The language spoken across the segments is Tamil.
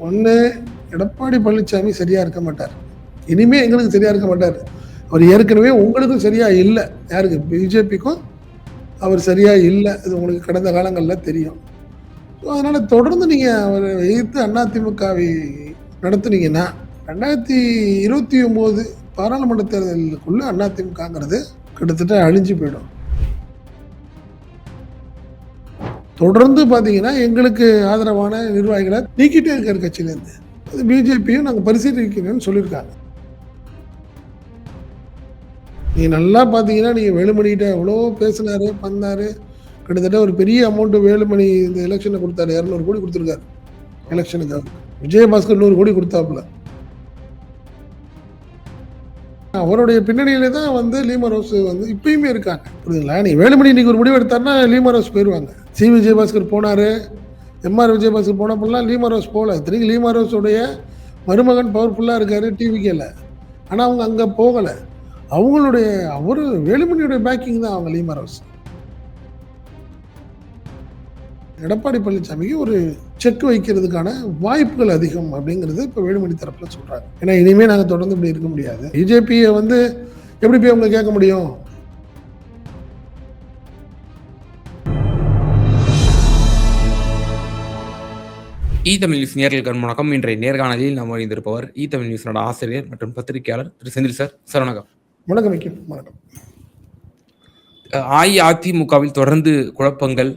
ஒன்று, எடப்பாடி பழனிசாமி சரியா இருக்க மாட்டார். இனிமே எங்களுக்கு சரியா இருக்க மாட்டார். அவர் ஏற்கனவே உங்களுக்கும் சரியா இல்லை. யாருக்கு? பிஜேபிக்கும் அவர் சரியா இல்லை. இது உங்களுக்கு கடந்த காலங்களில் தெரியும். அதனால தொடர்ந்து நீங்க அவரை எதிர்த்து அதிமுகவை நடத்துனீங்கன்னா 2029 பாராளுமன்ற தேர்தலுக்குள்ள அதிமுகங்கிறது கிட்டத்தட்ட அழிஞ்சு போயிடும். தொடர்ந்து பார்த்தீங்கன்னா எங்களுக்கு ஆதரவான நிர்வாகிகளை நீக்கிட்டே இருக்காரு கட்சியிலேருந்து. அது பிஜேபியும் நாங்கள் பரிசீலிக்கணும்னு சொல்லியிருக்காங்க. நீங்க நல்லா பார்த்தீங்கன்னா நீங்கள் வேலுமணிகிட்ட எவ்வளோ பேசினாரு பண்ணாரு. கிட்டத்தட்ட ஒரு பெரிய அமௌண்ட் வேலுமணி இந்த எலெக்ஷனை கொடுத்தாரு. 200 கோடி கொடுத்துருக்காரு எலெக்ஷனுக்கு. விஜயபாஸ்கர் 100 கோடி கொடுத்தாப்புல. அவருடைய பின்னணியில தான் வந்து லீமா ரோஸ் வந்து இப்பயுமே இருக்காங்க. புரியுதுங்களா? நீ வேலுமணி இன்னைக்கு ஒரு முடிவு எடுத்தாருன்னா லீமா ரோஸ் போயிடுவாங்க. சி விஜயபாஸ்கர் போனாரு, எம்ஆர் விஜயபாஸ்கர் போனப்பெல்லாம் லீமா ரோஸ் போகல. இத்தனைக்கு லீமா ரோஸோடைய மருமகன் பவர்ஃபுல்லாக இருக்காரு டிவிகேல. ஆனால் அவங்க அங்கே போகலை. அவங்களுடைய அவரு வேலுமணியுடைய பேக்கிங் தான் அவங்க லீமா ரோஸ். எடப்பாடி பழனிசாமிக்கு ஒரு செக் வைக்கிறதுக்கான வாய்ப்புகள் அதிகம் அப்படிங்கிறது இப்போ வேலுமணி தரப்புல சொல்றாங்க. ஏன்னா இனிமே நாங்கள் தொடர்ந்து இப்படி இருக்க முடியாது. பிஜேபியை வந்து எப்படி போய் அவங்க கேட்க முடியும்? தமிழ் நியூஸ் நேயர்களுக்கு வணக்கம். இன்றைய நேர்காணலில் நாம் அறிந்திருப்பவர் தமிழ் நியூஸோட ஆசிரியர் மற்றும் பத்திரிகையாளர் திரு செந்தில் சார். சார் வணக்கம். வணக்கம். வணக்கம். அஇஅதிமுகவில் தொடர்ந்து குழப்பங்கள்,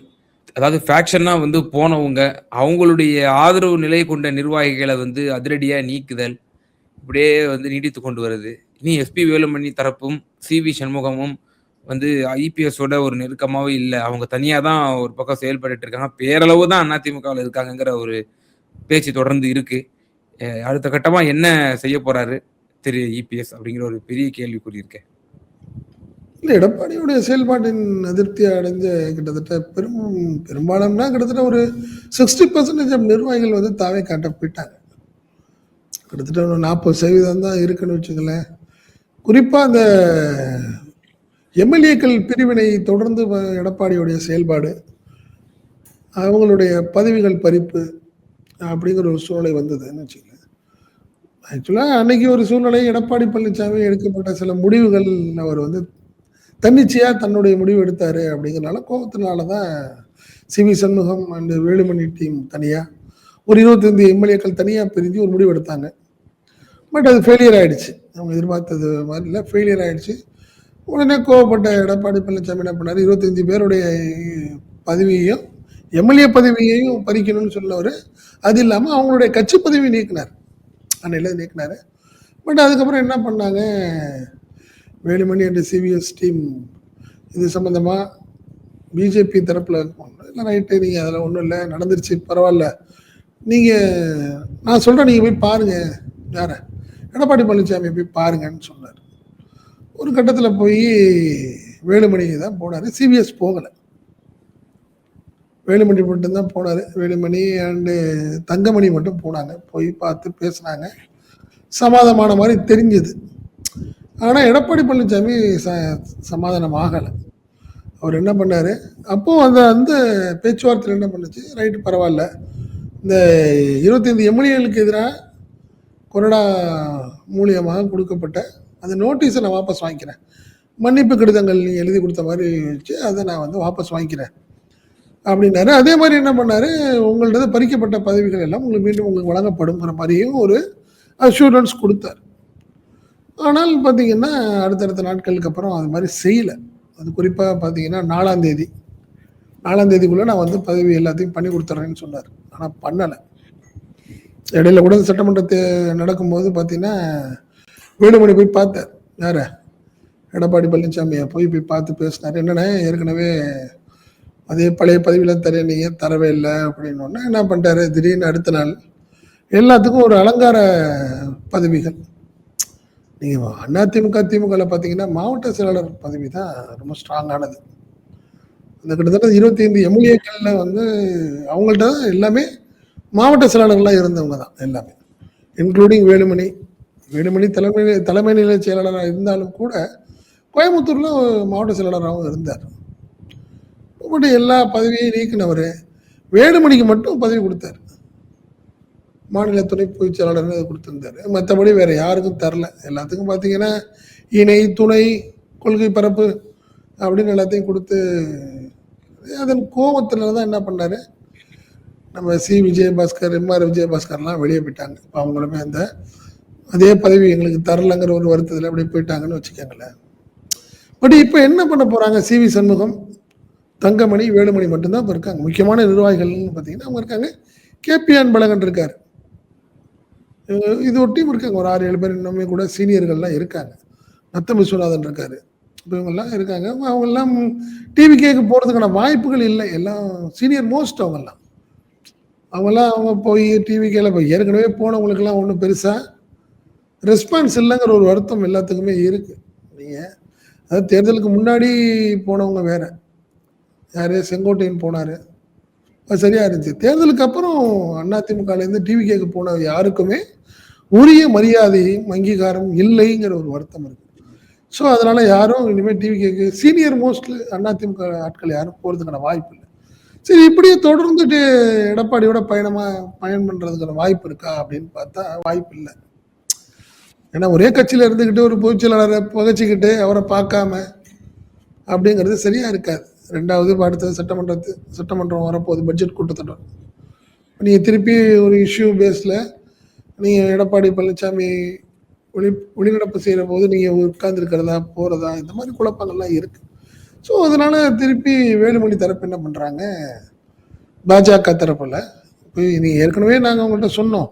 அதாவது ஃபேக்ஷனாக வந்து போனவங்க அவங்களுடைய ஆதரவு நிலை கொண்ட நிர்வாகிகளை வந்து அதிரடியாக நீக்குதல், இப்படியே வந்து நீடித்து கொண்டு வருது. இனி எஸ்பி வேலுமணி தரப்பும் சிவி சண்முகமும் வந்து ஐபிஎஸோட ஒரு நெருக்கமாகவே இல்லை. அவங்க தனியாக தான் ஒரு பக்கம் செயல்பட்டு இருக்காங்க. பேரளவு தான் அதிமுகவில் இருக்காங்கிற ஒரு பேச்சு தொடர்ந்து இருக்கு. அடுத்த கட்டமாக என்ன செய்ய போறாரு திரு இபிஎஸ் அப்படிங்கிற ஒரு பெரிய கேள்விக்குறி இருக்கேன். இல்லை, எடப்பாடியுடைய செயல்பாட்டின் அதிருப்தி அடைஞ்ச கிட்டத்தட்ட பெரும்பாலான கிட்டத்தட்ட ஒரு 60% நிர்வாகிகள் வந்து தாவே காட்ட போயிட்டாங்க. கிட்டத்தட்ட ஒரு 40% தான் இருக்குன்னு வச்சுக்கலேன். குறிப்பாக அந்த எம்எல்ஏக்கள் பிரிவினை தொடர்ந்து எடப்பாடியுடைய செயல்பாடு, அவங்களுடைய பதவிகள் பறிப்பு அப்படிங்கிற ஒரு சூழ்நிலை வந்ததுன்னு வச்சுக்கல. ஆக்சுவலாக அன்னைக்கு ஒரு சூழ்நிலை எடப்பாடி பழனிசாமி எடுக்கப்பட்ட சில முடிவுகள் அவர் வந்து தன்னிச்சையாக தன்னுடைய முடிவு எடுத்தார். அப்படிங்கிறனால கோபத்தினால தான் CV Shanmugam and Velumani team தனியாக ஒரு 25 எம்எல்ஏக்கள் தனியாக பிரிஞ்சு ஒரு முடிவு எடுத்தாங்க. பட் அது ஃபெயிலியர் ஆகிடுச்சு. அவங்க எதிர்பார்த்தது மாதிரி இல்லை, ஃபெயிலியர் ஆகிடுச்சு. உடனே கோவப்பட்ட எடப்பாடி பழனிசாமி என்ன பண்ணார், 25 பேருடைய பதவியையும் எம்எல்ஏ பதவியையும் பறிக்கணும்னு சொன்னவர். அது இல்லாமல் அவங்களுடைய கட்சி பதவியை நீக்கினார், அன்னையில் நீக்கினார். பட் அதுக்கப்புறம் என்ன பண்ணாங்க, வேலுமணி அண்ட் சிவிஎஸ் டீம் இது சம்மந்தமாக பிஜேபி தரப்பில் இல்லை, ரைட்டு, நீங்கள் அதில் ஒன்றும் இல்லை, நடந்துருச்சு, பரவாயில்ல, நீங்கள் நான் சொல்கிறேன், நீங்கள் போய் பாருங்கள், யாரை, எடப்பாடி பழனிசாமி போய் பாருங்கன்னு சொன்னார். ஒரு கட்டத்தில் போய் வேலுமணி தான் போனார், சிவிஎஸ் போகலை. வேலுமணி மட்டும்தான் போனார். வேலுமணி அண்டு தங்கமணி மட்டும் போனாங்க. போய் பார்த்து பேசினாங்க, சமாதானமான மாதிரி தெரிஞ்சுது. ஆனால் எடப்பாடி பழனிசாமி சமாதானம் ஆகலை. அவர் என்ன பண்ணார், அப்போது அந்த பேச்சுவார்த்தையில் என்ன பண்ணுச்சு, ரைட்டு பரவாயில்ல, இந்த 25 எம்எல்ஏகளுக்கு எதிராக கொறடா மூலியமாக கொடுக்கப்பட்ட அந்த நோட்டீஸை நான் வாபஸ் வாங்கிக்கிறேன், மன்னிப்பு கடிதங்கள் நீ எழுதி கொடுத்த மாதிரி வச்சு அதை நான் வந்து வாபஸ் வாங்கிக்கிறேன் அப்படின்னாரு. அதே மாதிரி என்ன பண்ணார், உங்கள்ட்ட பறிக்கப்பட்ட பதவிகள் எல்லாம் உங்களுக்கு மீண்டும் உங்களுக்கு வழங்கப்படுங்கிற மாதிரியும் ஒரு அஷூரன்ஸ் கொடுத்தார். ஆனால் பார்த்தீங்கன்னா அடுத்தடுத்த நாட்களுக்கு அப்புறம் அது மாதிரி செய்யலை. அது குறிப்பாக பார்த்தீங்கன்னா 4ஆம் தேதிக்குள்ளே நான் வந்து பதவி எல்லாத்தையும் பண்ணி கொடுத்துட்றேன்னு சொன்னார். ஆனால் பண்ணலை. இடையில கூட சட்டமன்றத்தை நடக்கும்போது பார்த்தீங்கன்னா வேலுமணி போய் பார்த்தார், யார, எடப்பாடி பழனிசாமியை போய் பார்த்து பேசினார். என்னென்ன ஏற்கனவே அதே பழைய பதவியில் தரேன், நீங்கள் தரவே இல்லை அப்படின்னோடனே என்ன பண்ணிட்டாரு, திடீர்னு அடுத்த நாள் எல்லாத்துக்கும் ஒரு அலங்கார பதவிகள். நீங்கள் அதிமுக திமுகவில் பார்த்தீங்கன்னா மாவட்ட செயலாளர் பதவி தான் ரொம்ப ஸ்ட்ராங்கானது. அந்த கிட்டத்தட்ட 25 எம்எல்ஏக்களில் வந்து அவங்கள்ட்ட தான் எல்லாமே மாவட்ட செயலாளர்களாக இருந்தவங்க தான் எல்லாமே, இன்க்ளூடிங் வேலுமணி தலைமை நிலை செயலாளராக இருந்தாலும் கூட கோயம்புத்தூரில் மாவட்ட செயலாளராகவும் இருந்தார். பட் எல்லா பதவியையும் நீக்கினவர் வேலுமணிக்கு மட்டும் பதவி கொடுத்தார். மாநில துணை பொதுச் செயலாளர்னு கொடுத்துருந்தாரு. மற்றபடி வேற யாருக்கும் தரல. எல்லாத்துக்கும் பார்த்தீங்கன்னா இணை, துணை, கொள்கை பரப்பு அப்படின்னு எல்லாத்தையும் கொடுத்து, அதன் கோபத்துல தான் என்ன பண்ணாரு, நம்ம சி விஜயபாஸ்கர், எம்ஆர் விஜயபாஸ்கர்லாம் வெளியே போயிட்டாங்க. இப்போ அவங்களுமே அந்த அதே பதவி எங்களுக்கு தரலங்கிற ஒரு வருத்தத்தில் அப்படியே போயிட்டாங்கன்னு வச்சுக்கோங்களேன். பட் இப்போ என்ன பண்ண போறாங்க? சிவி சண்முகம், தங்கமணி, வேலுமணி மட்டும்தான் இப்போ இருக்காங்க. முக்கியமான நிர்வாகிகள்னு பார்த்தீங்கன்னா அவங்க இருக்காங்க. கேபி அன்பழகன் இருக்காரு. இது ஒரு டீம் இருக்காங்க. ஒரு 6-7 பேர் இன்னுமே கூட சீனியர்கள்லாம் இருக்காங்க. நத்தம் விஸ்வநாதன் இருக்காரு. இப்போ இவங்கெல்லாம் இருக்காங்க. அவங்கெல்லாம் டிவிகேக்கு போகிறதுக்கான வாய்ப்புகள் இல்லை. எல்லாம் சீனியர் மோஸ்ட் அவங்கெல்லாம். அவங்க போய் டிவிகேல இப்போ ஏற்கனவே போனவங்களுக்கெல்லாம் ஒன்றும் பெருசாக ரெஸ்பான்ஸ் இல்லைங்கிற ஒரு வருத்தம் எல்லாத்துக்குமே இருக்கு. நீங்கள் அதாவது தேர்தலுக்கு முன்னாடி போனவங்க வேற, யாரு செங்கோட்டையன் போனார், அது சரியா இருந்துச்சு. தேர்தலுக்கு அப்புறம் அதிமுகலேருந்து டிவிகேக்கு போன யாருக்குமே உரிய மரியாதையும் அங்கீகாரம் இல்லைங்கிற ஒரு வருத்தம் இருக்கு. ஸோ அதனால யாரும் இனிமேல் டிவிகேக்கு சீனியர் மோஸ்ட்லி அதிமுக ஆட்கள் யாரும் போகிறதுக்கான வாய்ப்பு இல்லை. சரி, இப்படியே தொடர்ந்துட்டு எடப்பாடியோட பயணம் பண்ணுறதுக்கான வாய்ப்பு இருக்கா அப்படின்னு பார்த்தா வாய்ப்பு இல்லை. ஏன்னா ஒரே கட்சியில் இருந்துக்கிட்டு ஒரு பொதுச் செயலாளரை புகைச்சிக்கிட்டு அவரை பார்க்காம அப்படிங்கிறது சரியா இருக்காது. 2வது அடுத்தது சட்டமன்றம் வரப்போகுது, பட்ஜெட் கூட்டத்தொடர். நீங்கள் திருப்பி ஒரு இஷ்யூ பேஸில் நீங்கள் எடப்பாடி பழனிசாமி வெளிநடப்பு செய்கிற போது நீங்கள் உட்கார்ந்துருக்கிறதா போகிறதா இந்த மாதிரி குழப்பங்கள்லாம் இருக்குது. ஸோ அதனால் திருப்பி வேலுமணி தரப்பு என்ன பண்ணுறாங்க, பாஜக தரப்பில் போய் நீங்கள் ஏற்கனவே நாங்கள் உங்கள்கிட்ட சொன்னோம்,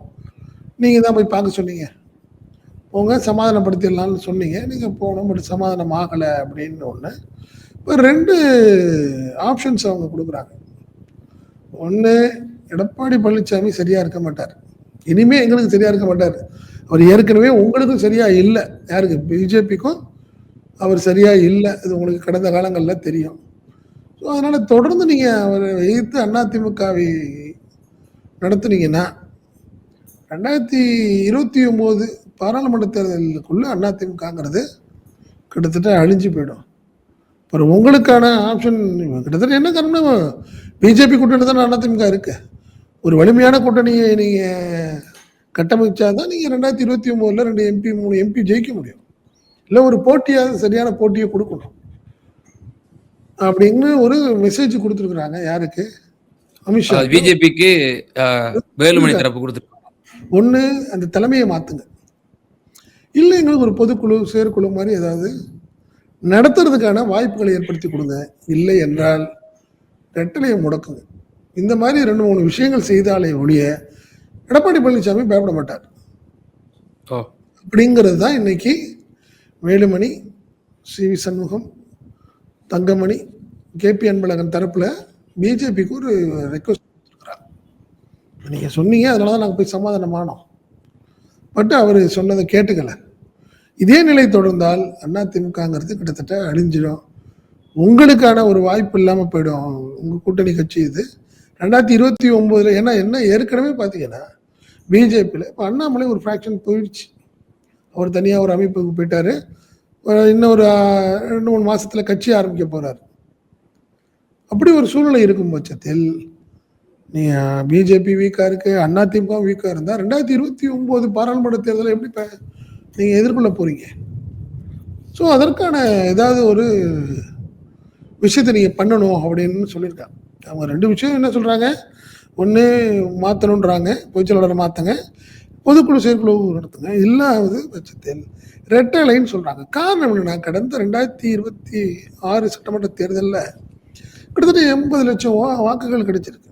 நீங்கள் தான் போய் பார்க்க சொன்னீங்க, போங்க சமாதானப்படுத்திடலாம்னு சொன்னீங்க, நீங்கள் போகணும், பட் சமாதானம் ஆகலை அப்படின்னு ஒன்று. இப்போ 2 ஆப்ஷன்ஸ் அவங்க கொடுக்குறாங்க. ஒன்று, எடப்பாடி பழனிசாமி சரியாக இருக்க மாட்டார், இனிமே எங்களுக்கு சரியாக இருக்க மாட்டார். அவர் ஏற்கனவே உங்களுக்கும் சரியா இல்லை, யாருக்கு, பிஜேபிக்கும் அவர் சரியா இல்லை. இது உங்களுக்கு கடந்த காலங்களில் தெரியும். ஸோ அதனால் தொடர்ந்து நீங்கள் அவரை எதிர்த்து அதிமுகவை நடத்துனீங்கன்னா 2029 பாராளுமன்ற தேர்தலுக்குள்ள அதிமுகங்கிறது கிட்டத்தட்ட அழிஞ்சு போயிடும். அப்புறம் உங்களுக்கான ஆப்ஷன் கிட்டத்தட்ட என்ன காரணம்னா பிஜேபி கூட்டணி தான் அதிமுக இருக்கு. ஒரு வலிமையான கூட்டணியை நீங்கள் கட்டமைச்சாதான் நீங்கள் 2029 2 MP 3 MP ஜெயிக்க முடியும். இல்லை ஒரு போட்டியாக சரியான போட்டியை கொடுக்கணும் அப்படின்னு ஒரு மெசேஜ் கொடுத்துருக்குறாங்க. யாருக்கு? அமித்ஷா. பிஜேபிக்கு வேலுமணி தரப்பு கொடுத்துருக்காங்க. ஒன்று, அந்த தலைமையை மாற்றுங்க, இல்லை எங்களுக்கு ஒரு பொதுக்குழு செயற்குழு மாதிரி ஏதாவது நடத்துறதுக்கான வாய்ப்புகளை ஏற்படுத்தி கொடுங்க, இல்லை என்றால் ரெட்டலையை முடக்குங்க. இந்த மாதிரி 2-3 விஷயங்கள் செய்தாலே ஒழிய எடப்பாடி பழனிசாமி பயப்பட மாட்டார். அப்படிங்கிறது தான் இன்னைக்கு வேலுமணி, சிவி சண்முகம், தங்கமணி, கேபி அன்பழகன் தரப்புல பிஜேபிக்கு ஒரு ரெக்வஸ்ட் கொடுத்துருக்குறாங்க. நீங்க சொன்னீங்க, அதனால தான் நாங்கள் போய் சமாதானமானோம், பட் அவர் சொன்னதை கேட்டுக்கல. இதே நிலை தொடர்ந்தால் அதிமுகங்கிறது கிட்டத்தட்ட அழிஞ்சிடும், உங்களுக்கான ஒரு வாய்ப்பு இல்லாமல் போயிடும். உங்கள் கூட்டணி கட்சி இது 2029. ஏன்னா என்ன, ஏற்கனவே பார்த்தீங்கன்னா பிஜேபியில் இப்போ அண்ணாமலை ஒரு ஃப்ராக்ஷன் போயிடுச்சு, அவர் தனியாக ஒரு அமைப்புக்கு போயிட்டாரு. இன்னும் ஒரு 2-3 மாதத்தில் கட்சி ஆரம்பிக்க போகிறார். அப்படி ஒரு சூழ்நிலை இருக்கும் பட்சத்தில் நீங்கள் பிஜேபி வீக்காக இருக்குது, அதிமுக வீக்காக இருந்தால் 2029 பாராளுமன்ற தேர்தலை எப்படி நீங்கள் எதிர்கொள்ள போகிறீங்க? ஸோ அதற்கான ஏதாவது ஒரு விஷயத்தை நீங்கள் பண்ணணும் அப்படின்னு சொல்லியிருக்காங்க. அவங்க 2 விஷயம் என்ன சொல்கிறாங்க, ஒன்று மாற்றணுன்றாங்க, பொதுச்செயலாளரை மாற்றுங்க, பொதுக்குழு செயற்குழு நடத்துங்க, இல்லாத பட்சத்தில் ரெட்டலைன்னு சொல்கிறாங்க. காரணம் என்னன்னா, கடந்த 2026 சட்டமன்ற தேர்தலில் கிட்டத்தட்ட 80 லட்சம் வாக்குகள் கிடைச்சிருக்கு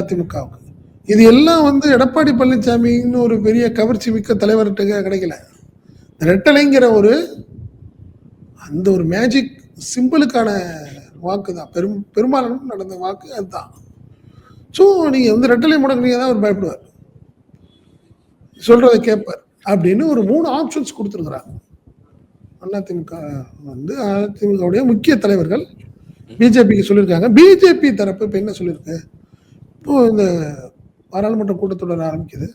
அதிமுகவுக்கு. இது எல்லாம் எடப்பாடி பழனிசாமின்னு ஒரு பெரிய கவர்ச்சி மிக்க தலைவர்கிட்ட கிடைக்கல. ரெட்டலைங்கிற அந்த ஒரு மேஜிக் சிம்பிளுக்கான வாக்கு தான், பெரும்பாலும் நடந்த வாக்கு அதுதான். ஸோ நீங்கள் ரெட்டலை முடக்குனீங்க தான் அவர் பயப்படுவார், சொல்றதை கேட்பார் அப்படின்னு ஒரு 3 ஆப்ஷன்ஸ் கொடுத்துருக்குறாங்க. அதிமுக அதிமுகவுடைய முக்கிய தலைவர்கள் பிஜேபிக்கு சொல்லியிருக்காங்க. பிஜேபி தரப்பு இப்போ என்ன சொல்லியிருக்கு, இப்போ இந்த பாராளுமன்ற கூட்டத்தொடர் ஆரம்பிக்குது,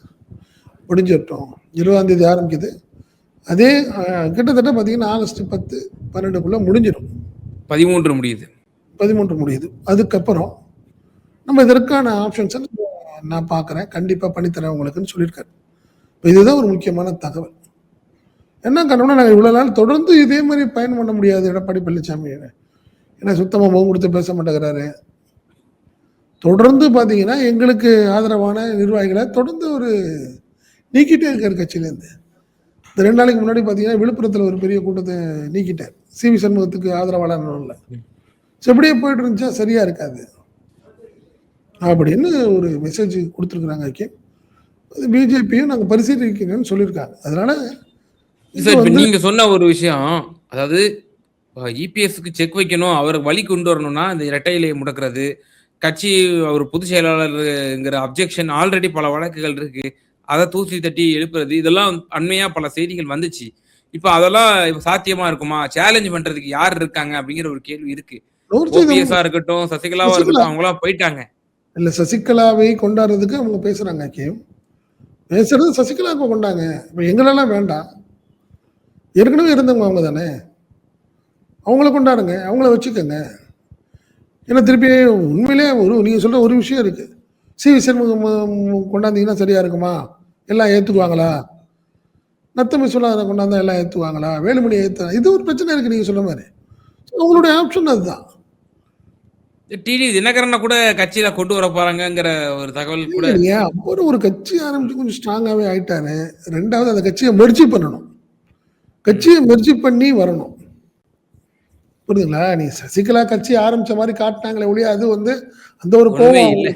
முடிஞ்சிட்டோம், 20ஆம் தேதி ஆரம்பிக்குது, அதே கிட்டத்தட்ட பார்த்தீங்கன்னா ஆகஸ்ட் 10, 12க்குள்ள முடிஞ்சிடும், 13 முடியுது. அதுக்கப்புறம் நம்ம இதற்கான ஆப்ஷன்ஸை நான் பார்க்குறேன், கண்டிப்பாக பண்ணித்தரேன் உங்களுக்குன்னு சொல்லியிருக்காரு. இப்போ இதுதான் ஒரு முக்கியமான தகவல். என்ன காரணம்னா, நாங்கள் இவ்வளோ நாள் தொடர்ந்து இதே மாதிரி பயன் பண்ண முடியாது எடப்பாடி பழனிசாமி. ஏன்னா சுத்தமாக முகம் கொடுத்து பேச மாட்டேங்கிறாரு. தொடர்ந்து பார்த்தீங்கன்னா எங்களுக்கு ஆதரவான நிர்வாகிகளை தொடர்ந்து ஒரு நீக்கிட்டே இருக்கார் கட்சியிலேருந்து. இந்த 2 நாளைக்கு முன்னாடி பார்த்தீங்கன்னா விழுப்புரத்தில் ஒரு பெரிய கூட்டத்தை நீக்கிட்டார், சிவி சண்முகத்துக்கு ஆதரவாளர்ல. இப்படியே போயிட்டு இருந்துச்சா சரியா இருக்காது அப்படின்னு ஒரு மெசேஜ் கொடுத்துருக்குறாங்க. பிஜேபியும் நாங்கள் பரிசீலிக்கணும்னு சொல்லியிருக்காங்க. அதனால சார் இப்ப நீங்க சொன்ன ஒரு விஷயம், அதாவது இபிஎஸ்க்கு செக் வைக்கணும், அவர் வழி கொண்டு வரணும்னா இந்த இரட்டை இலையை முடக்கிறது, கட்சி அவர் பொதுச் செயலாளர்ங்கிற அப்ஜெக்ஷன் ஆல்ரெடி பல வழக்குகள் இருக்கு, அதை தூசி தட்டி எழுப்புறது, இதெல்லாம் அண்மையா பல செய்திகள் வந்துச்சு. இப்ப அதெல்லாம் சாத்தியமா இருக்குமா? சேலஞ்ச் பண்றதுக்கு யார் இருக்காங்க அப்படிங்கிற ஒரு கேள்வி இருக்கு. ஓபிஎஸ்ஆ இருக்கட்டும், சசிகலாவா இருக்கட்டும், அவங்களாம் போயிட்டாங்க. இல்ல சசிகலாவை கொண்டாடுறதுக்கு அவங்க பேசுறாங்க. பேசுறது சசிகலாவுக்கு கொண்டாங்க. இப்ப எங்களெல்லாம் வேண்டாம், ஏற்கனவே இருந்தவங்க அவங்க தானே, அவங்கள கொண்டாடுங்க, அவங்கள வச்சுக்கோங்க. ஏன்னா திருப்பி உண்மையிலே நீங்க சொல்ற ஒரு விஷயம் இருக்கு, சிவி சண்முகம் கொண்டாந்தீங்கன்னா சரியா இருக்குமா, எல்லாம் ஏத்துக்குவாங்களா? நத்தமி சொல்லாத கொண்டாந்தா எல்லாம் ஏத்துக்குவாங்களா? வேலுமணி ஏத்து, இது ஒரு பிரச்சனை இருக்கு நீங்க சொன்ன மாதிரி. உங்களுடைய ஆப்ஷன் அதுதான். டிடி தினகரனை கூட கட்சியில கொண்டு வர போறாங்கிற ஒரு தகவல் கூட. ஒரு கட்சி ஆரம்பிச்சு கொஞ்சம் ஸ்ட்ராங்காவே ஆயிட்டாரு. 2வது அந்த கட்சியை மெர்ஜி பண்ணணும், கட்சியை மெர்ஜி பண்ணி வரணும். புரியுதுங்களா? நீ சசிகலா கட்சி ஆரம்பிச்ச மாதிரி காட்டினாங்களே ஒழிய அது அந்த ஒரு கோவம் இல்லை.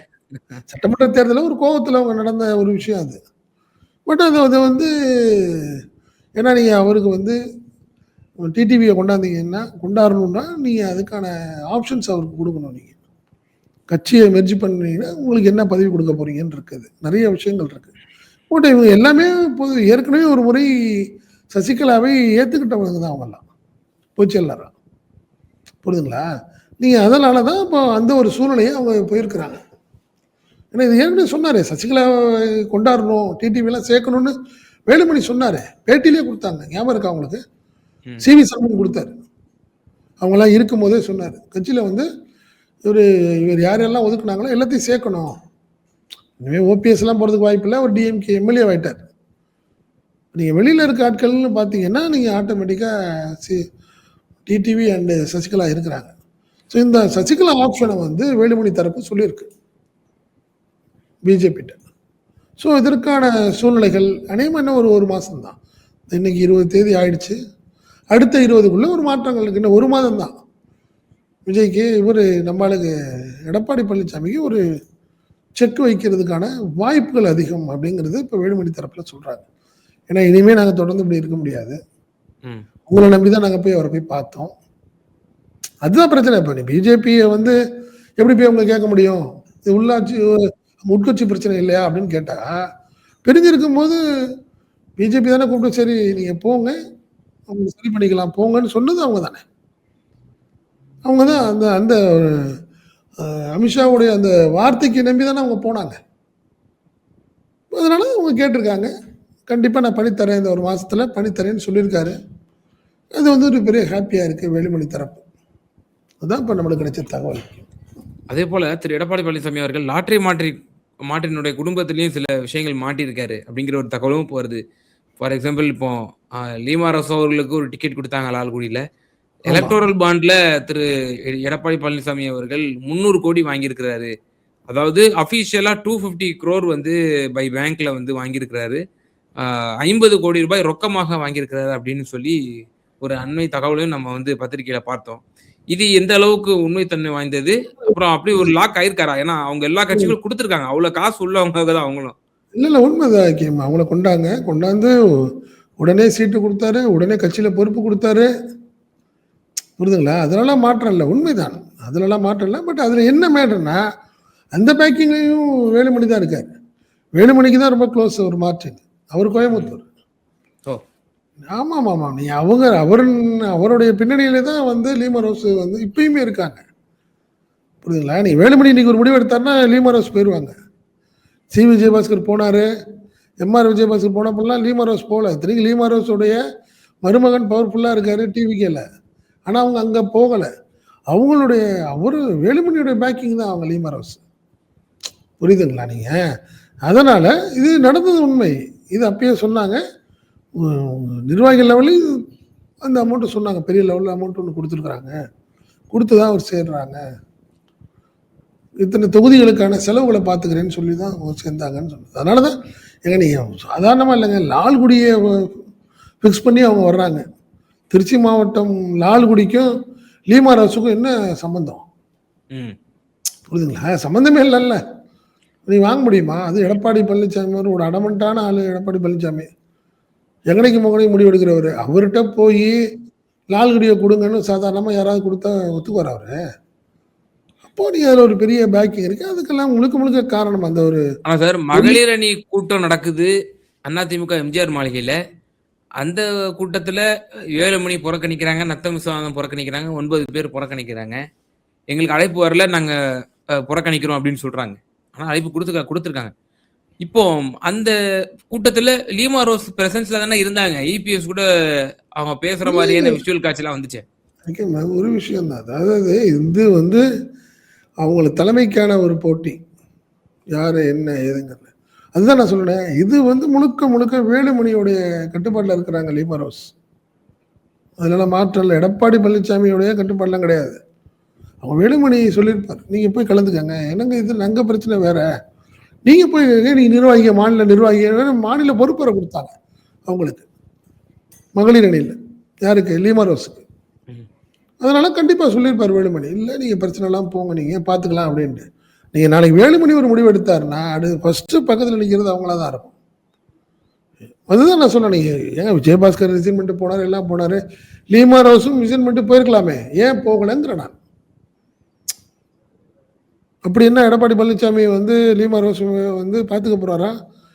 சட்டமன்ற தேர்தலில் ஒரு கோவத்தில் அவங்க நடந்த ஒரு விஷயம் அது. பட் அது ஏன்னா நீங்க அவருக்கு டிடிவியை கொண்டாந்தீங்கன்னா, கொண்டாடணும்னா நீங்க அதுக்கான ஆப்ஷன்ஸ் அவருக்கு கொடுக்கணும். நீங்க கட்சியை மெர்ஜி பண்ணீங்கன்னா உங்களுக்கு என்ன பதவி கொடுக்க போறீங்கன்னு இருக்குது, நிறைய விஷயங்கள் இருக்கு. பட் இவங்க எல்லாமே ஏற்கனவே ஒரு முறை சசிகலாவை ஏத்துக்கிட்டவங்க தான் அவங்கெல்லாம் பொதுச்செயலாளரா. புரியுதுங்களா? நீங்க அதனால தான் இப்போ அந்த ஒரு சூழ்நிலையை அவங்க போயிருக்கிறாங்க. ஏன்னா இது ஏற்கனவே சொன்னாரு, சசிகலாவை கொண்டாடணும், டிடிவிலாம் சேர்க்கணும்னு வேலுமணி சொன்னாரு, பேட்டியிலே கொடுத்தாங்க. ஞாபகம் இருக்கா அவங்களுக்கு? சிவி சண்முகம் கொடுத்தாரு, அவங்கெல்லாம் இருக்கும் போதே சொன்னார், கட்சியில் இவர் யாரெல்லாம் ஒதுக்குனாங்களோ எல்லாத்தையும் சேர்க்கணும், இனிமேல் ஓபிஎஸ்லாம் போகிறதுக்கு வாய்ப்பு இல்லை, ஒரு டிஎம்கே எம்எல்ஏ ஆகிட்டார். நீங்கள் வெளியில் இருக்க ஆட்கள்னு பார்த்தீங்கன்னா நீங்கள் ஆட்டோமேட்டிக்காக டிடிவி அண்டு சசிகலா இருக்கிறாங்க. ஸோ இந்த சசிகலா ஆப்ஷனை வேலுமணி தரப்பு சொல்லியிருக்கு பிஜேபிட்ட. ஸோ இதற்கான சூழ்நிலைகள் அநேகமாக இன்னும் ஒரு மாதம் தான். இன்னைக்கு 20 தேதி ஆயிடுச்சு, அடுத்த 20க்குள்ள ஒரு மாற்றங்கள் இருக்கு. இன்னும் 1 மாதம் தான் விஜய்க்கு நம்மளுக்கு எடப்பாடி பழனிசாமிக்கு ஒரு செக் வைக்கிறதுக்கான வாய்ப்புகள் அதிகம் அப்படிங்கிறது இப்போ வேலுமணி தரப்பில் சொல்கிறாங்க. ஏன்னா இனிமேல் நாங்கள் தொடர்ந்து இப்படி இருக்க முடியாது, உங்களை நம்பி தான் நாங்கள் போய் அவரை போய் பார்த்தோம். அதுதான் பிரச்சனை. இப்போ நீ பிஜேபியை எப்படி போய் அவங்க கேட்க முடியும், இது உள்ளாட்சி உட்கட்சி பிரச்சனை இல்லையா அப்படின்னு கேட்டால், பிரிஞ்சிருக்கும் போது பிஜேபி தானே கூப்பிட்டு சரி நீங்கள் போங்க, அவங்க சரி பண்ணிக்கலாம் போங்கன்னு சொன்னது அவங்க தானே. அவங்க தான் அந்த அமித்ஷாவுடைய அந்த வார்த்தைக்கு நம்பி தானே அவங்க போனாங்க. அதனால அவங்க கேட்டிருக்காங்க, கண்டிப்பாக நான் பண்ணித்தரேன், இந்த 1 மாதத்துல பண்ணித்தரேன்னு சொல்லியிருக்காரு. அது ஒரு பெரிய ஹாப்பியாக இருக்குது வேலுமணி தரப்பு. அதுதான் இப்போ நம்மளுக்கு கிடைச்ச தகவல். அதே போல திரு எடப்பாடி பழனிசாமி அவர்கள் லாட்டரி மாற்றினுடைய குடும்பத்திலையும் சில விஷயங்கள் மாட்டியிருக்காரு அப்படிங்கிற ஒரு தகவலும் வருது. ஃபார் எக்ஸாம்பிள் இப்போ லீமா ரோஸ் அவர்களுக்கு ஒரு டிக்கெட் கொடுத்தாங்க லால்குடியில். எலக்டோரல் பாண்ட்ல திரு எடப்பாடி பழனிசாமி அவர்கள் 300 கோடி வாங்கியிருக்கிறாரு. அதாவது அஃபீஷியலா 250 crore பை பேங்க்ல வாங்கியிருக்கிறாரு. 50 கோடி ரூபாய் ரொக்கமாக வாங்கியிருக்கிறாரு அப்படின்னு சொல்லி ஒரு அண்மை தகவலையும் நம்ம பத்திரிகையில பார்த்தோம். இது எந்த அளவுக்கு உண்மைத்தன்மை வாய்ந்தது? அப்புறம் அப்படி ஒரு லாக் ஆயிருக்காரா? ஏன்னா அவங்க எல்லா கட்சிகளும் கொடுத்துருக்காங்க, அவ்வளவு காசு உள்ளவங்க தான் அவங்களும். இல்லை உண்மைதான். அவங்கள கொண்டாந்து உடனே சீட்டு கொடுத்தாரு, உடனே கட்சியில பொறுப்பு கொடுத்தாரு. புரியுதுங்களா? அதனால மாற்றம் இல்லை, உண்மைதான், அதுலலாம் மாற்றம் இல்லை. பட் அதுல என்ன மேட்டர்னா, அந்த பேக்கிங்லையும் வேலுமணி தான் இருக்காரு. வேலுமணிக்கு தான் ரொம்ப க்ளோஸ் ஒரு மார்டின், அவர் கோயம்புத்தூர். ஆமாம், நீ அவருடைய பின்னணியிலே தான் லீமா ரோஸ் இப்பயுமே இருக்காங்க. புரியுதுங்களா? நீ வேலுமணி இன்னைக்கு ஒரு முடிவு எடுத்தாருன்னா லீமா ரோஸ் போயிடுவாங்க. சி விஜயபாஸ்கர் போனாரு, எம்ஆர் விஜயபாஸ்கர் போனப்பெல்லாம் லீமா ரோஸ் போகல. இத்தனைக்கு லீமா ரோஸோடைய மருமகன் பவர்ஃபுல்லாக இருக்காரு டிவிகேல, ஆனால் அவங்க அங்கே போகலை. வேலுமணியுடைய பேக்கிங் தான் அவங்க லீமா ரோஸ். புரியுதுங்களா நீங்க? அதனால இது நடந்தது உண்மை. இது அப்பயே சொன்னாங்க. நிர்வாகிகள் லெவல்லயும் அந்த அமௌண்ட் சொன்னாங்க. பெரிய லெவல்ல அமௌண்ட் ஒண்ணு குடுத்துருக்காங்க. குடுத்து தான் அவர் சேர்றாங்க. இத்தனை தொகுதிகளுக்கான செலவுகள பார்த்துக்கிறேன்னு சொல்லி தான் அவங்க சேர்ந்தாங்கன்னு சொன்னது. அதனால தான் ஏங்க நீங்க சாதாரணமா இல்லங்க. லால்குடிய ஃபிக்ஸ் பண்ணி அவங்க வர்றாங்க. திருச்சி மாவட்டம் லால்குடிக்கும் லீமா ரோஸுக்கும் என்ன சம்பந்தம்? ம். புரியுதுங்களா? சம்மந்தமே இல்லல்ல. நீங்க வாங்க முடியுமா? அது எடப்பாடி பழனிசாமி மாரி ஒரு அடமன்ட்டான ஆளு எடப்பாடி பழனிசாமி. எங்கனைக்கு மகனையும் முடிவெடுக்கிறவரு. அவர்ட்ட போயி லால்குடிய குடுங்கன்னு சாதாரணமா யாராவது குடுத்தா ஒத்துக்குவாரா அவரு? அப்போ நீங்க அதுல ஒரு பெரிய பேக்கிங் இருக்கு. அதுக்கெல்லாம் முழுக்க முழுக்க காரணம் அந்த ஒரு ஆனா சார், பொருள். மகளிர் அணி கூட்டம் நடக்குது அதிமுக எம்ஜிஆர் மாளிகையில. அந்த கூட்டத்துல வேலுமணி புறக்கணிக்கிறாங்க, நத்தம் விஸ்வநாதன் புறக்கணிக்கிறாங்க, 9 பேர் புறக்கணிக்கிறாங்க. எங்களுக்கு அழைப்பு வரல, நாங்க புறக்கணிக்கிறோம் அப்படின்னு சொல்றாங்க. ஆனா அழைப்பு குடுத்துருக்காங்க. இப்போ அந்த கூட்டத்துல லீமா ரோஸ் பிரசன்ஸ்ல தானே இருந்தாங்க. இபிஎஸ் கூட அவங்க பேசுற மாதிரியான விஷுவல் காட்சிலாம் வந்துச்சு. ஒரு விஷயம் தான். அதாவது இது வந்து அவங்கள தலைமைக்கான ஒரு போட்டி. யாரு என்ன ஏதுங்கிறது. அதுதான் நான் சொல்றேன். இது வந்து முழுக்க முழுக்க வேலுமணியுடைய கட்டுப்பாட்டுல இருக்கிறாங்க லீமா ரோஸ். அதனால மாற்றம் இல்ல. எடப்பாடி பழனிசாமியுடைய கட்டுப்பாடுலாம் கிடையாது. அவங்க வேலுமணி சொல்லியிருப்பார். நீங்க போய் கலந்துக்கங்க. என்னங்க இது அங்க பிரச்சனை வேற. நீங்க போய் நீங்க நிர்வாகிங்க, மாநில நிர்வாகிங்க மாநில பொறுப்பரை கொடுத்தாங்க அவங்களுக்கு. மகளிர் அணியில. யாருக்கு? லீமா ரோஸுக்கு. ம். அதனால கண்டிப்பா சொல்லியிருப்பார் வேலுமணி. இல்ல நீங்க பிரச்சனை எல்லாம் போங்க, நீங்க பார்த்துக்கலாம் அப்படின்ட்டு. நீங்க நாளைக்கு வேலுமணி ஒரு முடிவு எடுத்தாருன்னா, அது ஃபர்ஸ்ட் பக்கத்துல நிக்கிறது அவங்களா தான் இருக்கும். அதுதான் நான் சொன்னேன். நீங்க ஏங்க விஜயபாஸ்கர் ரிசைன் பண்ணிட்டு போனாரு, எல்லாம் போனாரு. லீமா ரோஸும் ரிசைன் பண்ணிட்டு போயிருக்கலாமே. ஏன் போகலங்கிறேன் நான். அப்படி என்ன எடப்பாடி பழனிசாமி வந்து லீமா ரோஸ் வந்து பார்த்துக்க போறாரா?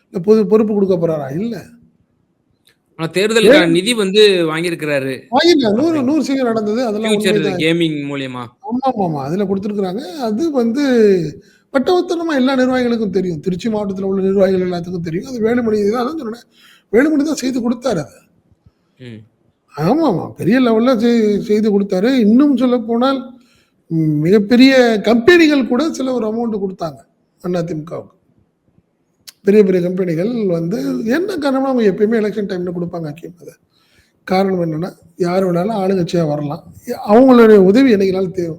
இல்ல பொறுப்பு கொடுக்க போறாரா? இல்ல. ஆனா தேர்தலுக்கான நிதி வந்து வாங்கியிருக்கிறாரு. வாங்கிட்டாங்க. 100 அப்படின்னு 100% நடந்தது. அதெல்லாம் ஃபியூச்சர் உண்மைதான். கேமிங் மூலியமா. ஆமாமாமா. அதுல குடுத்துருக்காங்க. அது வந்து வட்டவத்தனமா எல்லா நிர்வாகிகளுக்கும் தெரியும். திருச்சி மாவட்டத்துல உள்ள நிர்வாகிகள் எல்லாத்துக்கும் தெரியும். அது வேலுமணி தான். அதான் சொன்னேன். வேலுமணி தான் செய்து குடுத்தாரு அத. ம். ஆமாமா. பெரிய லெவல்ல செய்து குடுத்தாரு. இன்னும் சொல்லப்போனால் மிகப்பெரிய கம்பெனிகள் கூட சில ஒரு அமௌண்ட் குடுத்தாங்க அதிமுகவுக்கு. பெரிய பெரிய கம்பெனிகள் வந்து என்ன காரணம்னா, அவங்க எப்பயுமே எலக்ஷன் டைம்ல குடுப்பாங்க அக்கீம் அத. காரணம் என்னன்னா, யார் வேணாலும் ஆளுங்கட்சியா வரலாம். அவங்களுடைய உதவி என்னைக்குனாலும் தேவை.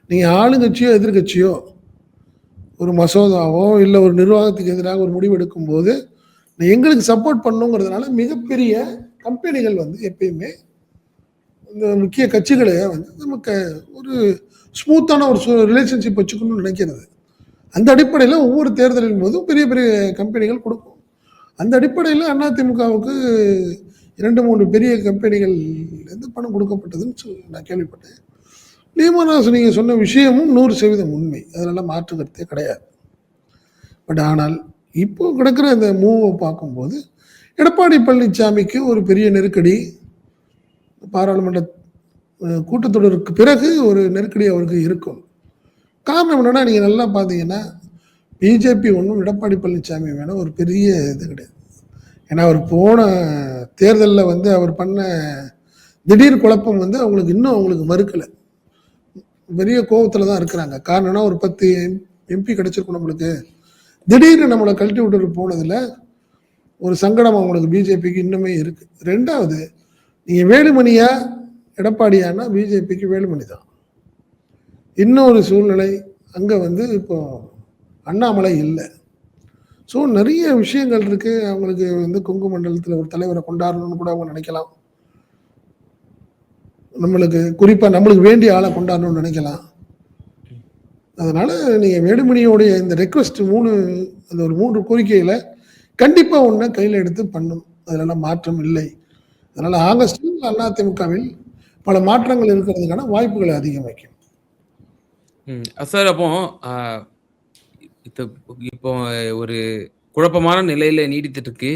நீங்க ஆளுங்கட்சியோ, எதிர்க்கட்சியோ ஒரு மசோதாவோ, இல்ல ஒரு நிர்வாகத்துக்கு எதிராக ஒரு முடிவு எடுக்கும்போது, எங்களுக்கு சப்போர்ட் பண்ணணுங்கிறதுனால மிகப்பெரிய கம்பெனிகள் வந்து எப்பயுமே இந்த முக்கிய கட்சிகள வந்து நமக்கு ஒரு ஸ்மூத்தான ஒரு ரிலேஷன்ஷிப் வச்சுக்கணும்னு நினைக்கிறது. அந்த அடிப்படையில ஒவ்வொரு தேர்தலின் போதும் பெரிய பெரிய கம்பெனிகள் குடுக்கும். அந்த அடிப்படையில அதிமுகவுக்கு 2, 3 பெரிய கம்பெனிகள் இருந்து பணம் கொடுக்கப்பட்டதுன்னு நான் கேள்விப்பட்டேன். லீமன் நீங்க சொன்ன விஷயமும் 100% உண்மை. அதுலலாம் மாற்று கருத்தே கிடையாது. பட் ஆனால் இப்போ கிடக்கிற இந்த மூவ பார்க்கும்போது, எடப்பாடி பழனிசாமிக்கு ஒரு பெரிய நெருக்கடி. பாராளுமன்ற கூட்டத்தொடருக்கு பிறகு ஒரு நெருக்கடி அவருக்கு இருக்கும். காரணம் என்னன்னா, நீங்க நல்லா பார்த்தீங்கன்னா, பிஜேபி ஒண்ணும் எடப்பாடி பழனிசாமி மேல ஒரு பெரிய இது கிடையாது. ஏன்னா, அவர் போன தேர்தல்ல வந்து அவர் பண்ண திடீர் குழப்பம் வந்து அவங்களுக்கு மறுக்கல. பெரிய கோவத்துல தான் இருக்கிறாங்க. காரணம்னா, ஒரு 10 எம்பி கிடைச்சிருக்கும் நம்மளுக்கு. திடீர்னு நம்மள கழட்டி விட்டுட்டு போனதுல ஒரு சங்கடம் அவங்களுக்கு பிஜேபிக்கு இன்னுமே இருக்கு. 2வது, நீங்க வேலுமணியா எடப்பாடியான்னா பிஜேபிக்கு வேலுமணி தான். இன்னொரு சூழ்நிலை அங்க வந்து இப்போ அண்ணாமலை இல்ல. ஸோ நிறைய விஷயங்கள் இருக்கு. அவங்களுக்கு வந்து கொங்கு மண்டலத்துல ஒரு தலைவரை கொண்டாடணும்னு கூட அவங்க நினைக்கலாம். நம்மளுக்கு வேண்டிய ஆளை கொண்டாடணும்னு நினைக்கலாம். அதனால நீங்க வேலுமணியோடைய இந்த ரெக்வெஸ்ட் அந்த ஒரு 3 கோரிக்கையில கண்டிப்பா ஒண்ண கையில எடுத்து பண்ணும். அதுலலாம் மாற்றம் இல்லை. அதனால ஆகஸ்டில் அதிமுகவில் பல மாற்றங்கள் இருக்கிறதுக்கான வாய்ப்புகளை அதிகமாக்கும். சார், அப்போ இப்போ ஒரு குழப்பமான நிலையில நீடித்துட்டு இருக்கு.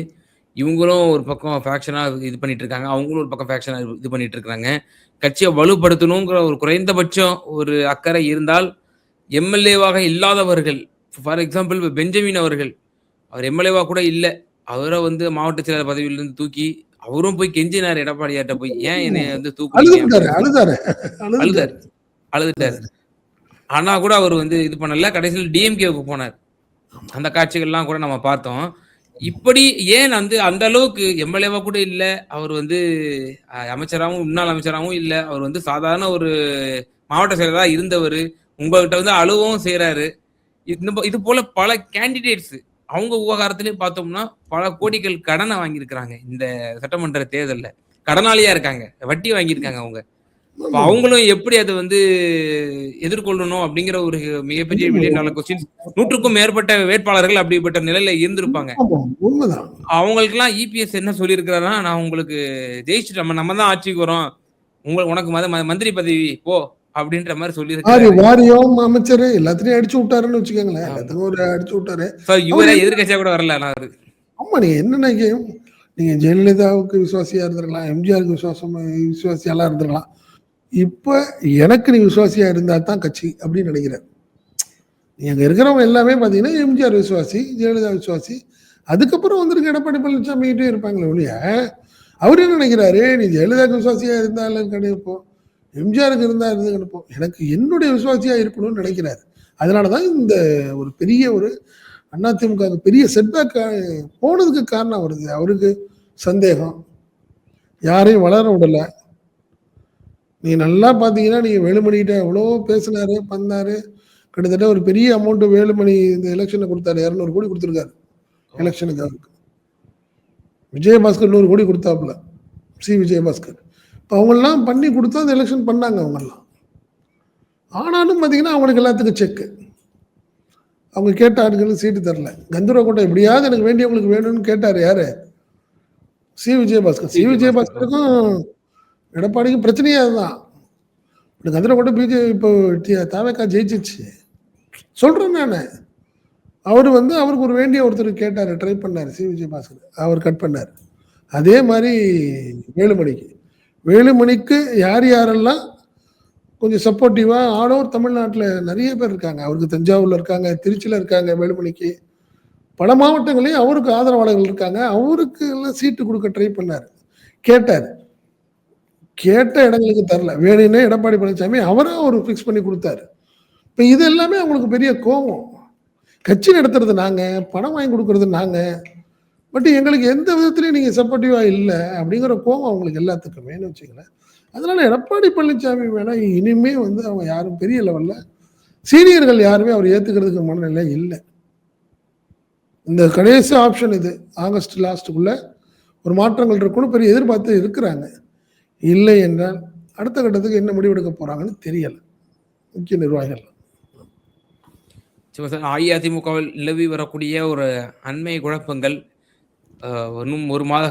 இவங்களும் ஒரு பக்கம் ஃபேக்ஷனா இது பண்ணிட்டு இருக்காங்க. அவங்களும் ஒரு பக்கம் ஃபேக்ஷனா இது பண்ணிட்டு இருக்காங்க. கட்சியை வலுப்படுத்தணுங்கிற ஒரு குறைந்தபட்சம் ஒரு அக்கறை இருந்தால், எம்எல்ஏவாக இல்லாதவர்கள், ஃபார் எக்ஸாம்பிள் பெஞ்சமின் அவர்கள், அவர் எம்எல்ஏவா கூட இல்ல. அவரை வந்து மாவட்ட செயலாளர் பதவியிலிருந்து தூக்கி அவரும் போய் கெஞ்சினார் எடப்பாடியார்ட்ட போய், ஏன் என்னை வந்து தூக்குறீங்க? அழுதுட்டாரு. ஆனா கூட அவர் வந்து இது பண்ணல. கடைசியில் டிஎம்கேவுக்கு போனார். அந்த காட்சிகள்லாம் கூட நம்ம பார்த்தோம். இப்படி ஏன் வந்து அந்த அளவுக்கு எம்எல்ஏவா கூட இல்ல. அவர் வந்து அமைச்சராவும், முன்னாள் அமைச்சராவும் இல்ல. அவர் வந்து சாதாரண ஒரு மாவட்ட செயலரா இருந்தவரு. உங்ககிட்ட வந்து அலுவவும் செய்றாரு. இது போல பல கேண்டிடேட்ஸ் அவங்க விவகாரத்திலயும் பார்த்தோம்னா, பல கோடிகள் கடன வாங்கியிருக்கிறாங்க. இந்த சட்டமன்ற தேர்தல்ல. கடனாளியா இருக்காங்க. வட்டி வாங்கியிருக்காங்க அவங்க. இப்ப ஆமாம். அவங்களும் எப்படி அத வந்து எதிர்கொள்ளணும் அப்படிங்கிற ஒரு மிகப்பெரிய மில்லியன் டாலர் கொஸ்டின்ஸ் 100க்கும் மேற்பட்ட வேட்பாளர்கள் அப்படிப்பட்ட நிலையில இருந்திருப்பாங்க. ஆமாம். உண்மைதான். அவங்களுக்கெல்லாம் இபிஎஸ் என்ன சொல்லியிருக்கிறாருன்னா, நான் உங்களுக்கு ஜெயிச்சுட்டு நம்ம தான் ஆட்சிக்கு வரோம். உனக்கு மந்திரி பதவி போ அப்படின்ற மாரி சொல்லியிருக்கிறாரு. வாரியம், அமைச்சர் எல்லாத்தையும் அடிச்சு விட்டாருன்னு வச்சுக்கோங்களேன். ஆமா. எல்லாத்துக்கும் ஒரு அடிச்சு விட்டாரு. இவரே அவரு எதிர்க்கட்சியா கூட வரல ஆனா அவரு. ஆமா நீங்க என்ன நினைக்கிறீங்க? நீங்க ஜெயலலிதாவுக்கு விசுவாசியா இருந்திருக்கலாம். எம்ஜிஆருக்கு விசுவாசியாலாம் இருந்திருக்கலாம். இப்ப எனக்கு நீ விசுவாசியா இருந்தா தான் கட்சி அப்படின்னு நினைக்கிறேன். அங்க இருக்கிறவங்க எல்லாமே பாத்தீங்கன்னா எம்ஜிஆர் விசுவாசி, ஜெயலலிதா விசுவாசி. அதுக்கப்புறம் வந்திருக்க எடப்பாடி பழனிசாமிகிட்டே இருப்பாங்களே ஒழிய, அவரு என்ன நினைக்கிறாரு? நீ ஜெயலலிதாவுக்கு விசுவாசியா இருந்தாலும் கிடைப்போம், எம்ஜிஆருக்கு இருந்தா இருந்து கிடைப்போம். எனக்கு என்னுடைய விசுவாசியா இருக்கணும்னு நினைக்கிறாரு. அதனாலதான் இந்த ஒரு பெரிய ஒரு அதிமுக பெரிய செட்பேக் போனதுக்கு காரணம் வருது. அவருக்கு சந்தேகம், யாரையும் வளர விடல. நீங்க நல்லா பாத்தீங்கன்னா நீங்க வேலுமணிகிட்ட எவ்வளோ பேசினாரு, பண்ணாரு. கிட்டத்தட்ட ஒரு பெரிய அமௌண்ட் வேலுமணி இந்த எலெக்ஷன்ல கொடுத்தாரு. 200 கோடி கொடுத்துருக்காரு எலெக்ஷனுக்கு. அவருக்கு விஜயபாஸ்கர் 100 கோடி கொடுத்தாப்புல, விஜயபாஸ்கர். இப்போ அவங்கெல்லாம் பண்ணி கொடுத்தா அந்த எலெக்ஷன் பண்ணாங்க அவங்கெல்லாம். ஆனாலும் பார்த்தீங்கன்னா அவங்களுக்கு எல்லாத்துக்கும் செக்கு. அவங்க கேட்ட ஆட்களுக்கு சீட்டு தரல. கந்தர்வக்கோட்டை எப்படியாவது எனக்கு வேண்டியவங்களுக்கு வேணும்னு கேட்டார். யாரு? விஜயபாஸ்கர். விஜயபாஸ்கருக்கும் எடப்பாடிக்கும் பிரச்சனையே அதுதான். கந்தர்வக்கோட்டை இப்போ தாவேக்கா ஜெயிச்சிச்சு சொல்றேன் நான். அவர் வந்து அவருக்கு ஒரு வேண்டிய ஒருத்தர் கேட்டார், ட்ரை பண்ணார். விஜயபாஸ்கர் அவர் கட் பண்ணார். அதே மாதிரி வேலுமணிக்கு யார் யாரெல்லாம் கொஞ்சம் சப்போர்ட்டிவா ஆல் ஓவர் தமிழ்நாட்டில் நிறைய பேர் இருக்காங்க. அவருக்கு தஞ்சாவூர்ல இருக்காங்க, திருச்சியில இருக்காங்க. வேலுமணிக்கு பல மாவட்டங்களையும் அவருக்கு ஆதரவாளர்கள் இருக்காங்க. அவருக்கு எல்லாம் சீட்டு கொடுக்க ட்ரை பண்ணார், கேட்டார். கேட்ட இடங்களுக்கு தரல. வேணும்னே எடப்பாடி பழனிசாமி அவரா ஒரு ஃபிக்ஸ் பண்ணி கொடுத்தாரு. இப்போ இது எல்லாமே அவங்களுக்கு பெரிய கோபம். கட்சி நடத்துறது நாங்க, பணம் வாங்கி கொடுக்கறது நாங்க, பட் எங்களுக்கு எந்த விதத்திலையும் நீங்க சப்போர்ட்டிவா இல்லை அப்படிங்கிற கோபம் அவங்களுக்கு எல்லாத்துக்குமே வச்சுக்கல. அதனால எடப்பாடி பழனிசாமி வேணா இனிமே வந்து அவங்க யாரும் பெரிய லெவல்ல சீனியர்கள் யாருமே அவர் ஏத்துக்கிறதுக்கு மனநிலை இல்லை. இந்த கடைசி ஆப்ஷன் இது. ஆகஸ்ட் லாஸ்ட்டுக்குள்ள ஒரு மாற்றங்கள் இருக்குன்னு பெரிய எதிர்பார்த்து இருக்கிறாங்க. இல்லை என்றால் அடுத்த கட்டத்துக்கு என்ன முடிவெடுக்க போறாங்கன்னு தெரியல முக்கிய நிர்வாகிகள். அஇஅதிமுகவில் நிலவி வரக்கூடிய ஒரு அண்மை குழப்பங்கள் இன்னும் ஒரு மாத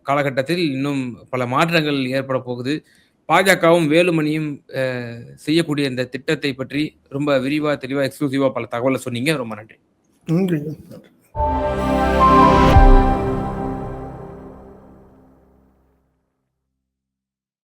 காலகட்டத்தில் இன்னும் பல மாற்றங்கள் ஏற்பட போகுது. பாஜகவும் வேலுமணியும் செய்யக்கூடிய இந்த திட்டத்தை பற்றி ரொம்ப விரிவா தெளிவா எக்ஸ்க்ளூசிவா பல தகவலை சொன்னீங்க. ரொம்ப நன்றி. நன்றி.